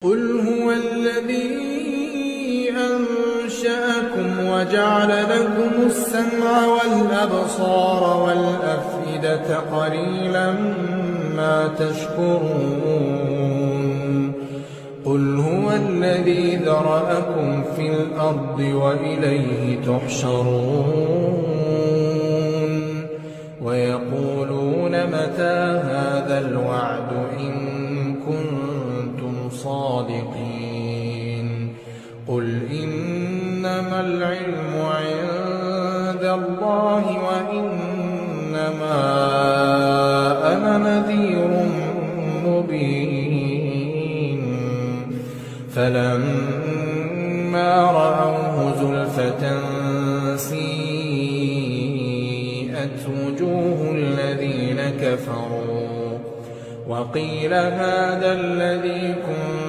قُلْ هُوَ الَّذِي أَنشَأَكُمْ وَجَعَلَ لَكُمُ السَّمْعَ وَالْأَبْصَارَ وَالْأَفْئِدَةَ قَلِيلًا مَا تَشْكُرُونَ قُلْ هُوَ الَّذِي ذَرَأَكُمْ فِي الْأَرْضِ وَإِلَيْهِ تُحْشَرُونَ وَيَقُولُونَ مَتَىٰ هَٰذَا الْوَعْدُ إِن كُنتُمْ صَادِقِينَ قُلْ إِنَّمَا الْعِلْمُ عِندَ اللَّهِ وَإِنَّمَا أَنَا نَذِيرٌ مُّبِينٌ فَلَمَّا رَأَوْهُ زُلْفَةً سِيئَتْ وُجُوهُ الَّذِينَ كَفَرُوا وَقِيلَ هَٰذَا الَّذِي كُنتُم